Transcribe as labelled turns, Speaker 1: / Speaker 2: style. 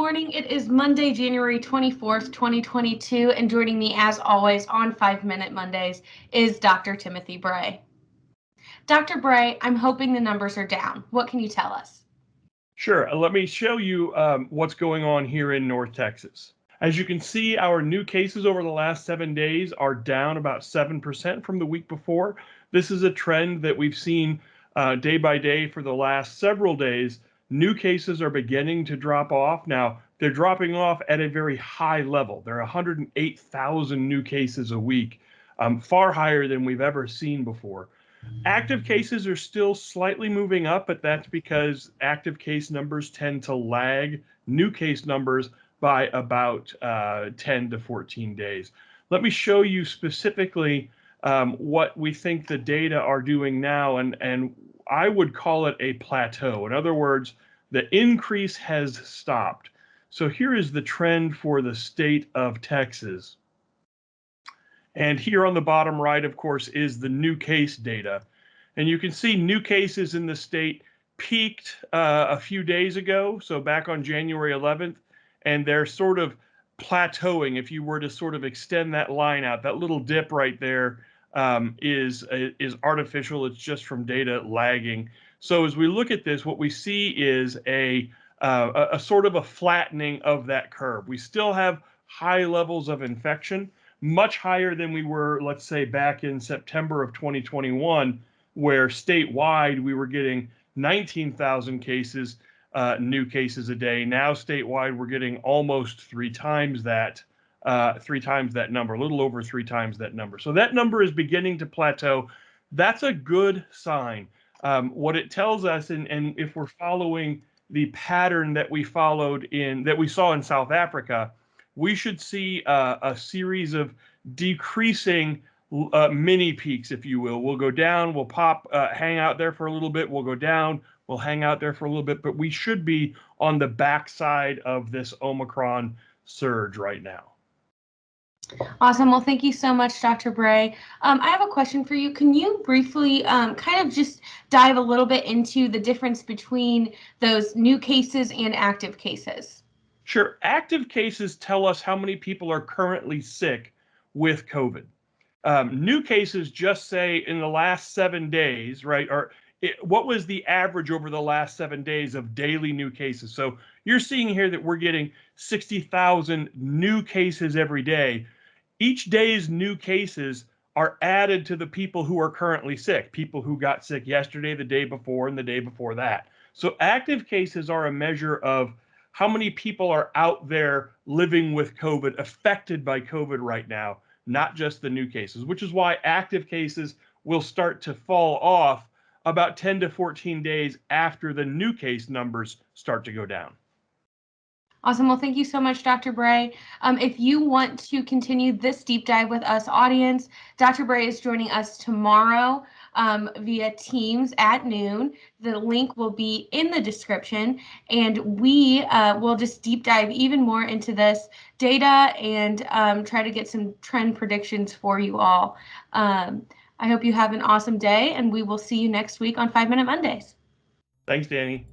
Speaker 1: morning. It is Monday, January 24th, 2022, and joining me as always on 5 Minute Mondays is Dr. Timothy Bray. Dr. Bray, I'm hoping the numbers are down. What can you tell us?
Speaker 2: Sure. Let me show you what's going on here in North Texas. As you can see, our new cases over the last 7 days are down about 7% from the week before. This is a trend that we've seen day by day for the last several days. New cases are beginning to drop off. Now, they're dropping off at a very high level. There are 108,000 new cases a week, far higher than we've ever seen before. Active cases are still slightly moving up, but that's because active case numbers tend to lag new case numbers by about 10 to 14 days. Let me show you specifically what we think the data are doing now, and I would call it a plateau. In other words, the increase has stopped. So here is the trend for the state of Texas. And here on the bottom right, of course, is the new case data. And you can see new cases in the state peaked a few days ago, so back on January 11th, and they're sort of plateauing. If you were to sort of extend that line out, that little dip right there is artificial. It's just from data lagging. So as we look at this, what we see is a sort of a flattening of that curve. We still have high levels of infection, much higher than we were, let's say, back in September of 2021, where statewide we were getting 19,000 cases, new cases a day. Now statewide we're getting almost three times that number, a little over three times that number. So that number is beginning to plateau. That's a good sign. What it tells us, and if we're following the pattern that we saw in South Africa, we should see a series of decreasing mini peaks, if you will. We'll go down, we'll pop, hang out there for a little bit, we'll go down, we'll hang out there for a little bit, but we should be on the backside of this Omicron surge right now.
Speaker 1: Awesome. Well, thank you so much, Dr. Bray. I have a question for you. Can you briefly kind of just dive a little bit into the difference between those new cases and active cases?
Speaker 2: Sure. Active cases tell us how many people are currently sick with COVID. New cases just say in the last 7 days, right? What was the average over the last 7 days of daily new cases? So you're seeing here that we're getting 60,000 new cases every day. Each day's new cases are added to the people who are currently sick, people who got sick yesterday, the day before, and the day before that. So active cases are a measure of how many people are out there living with COVID, affected by COVID right now, not just the new cases, which is why active cases will start to fall off about 10 to 14 days after the new case numbers start to go down.
Speaker 1: Awesome. Well, thank you so much, Dr. Bray. If you want to continue this deep dive with us, audience, Dr. Bray is joining us tomorrow via Teams at noon. The link will be in the description, and we will just deep dive even more into this data and try to get some trend predictions for you all. I hope you have an awesome day, and we will see you next week on 5 Minute Mondays.
Speaker 2: Thanks, Dani.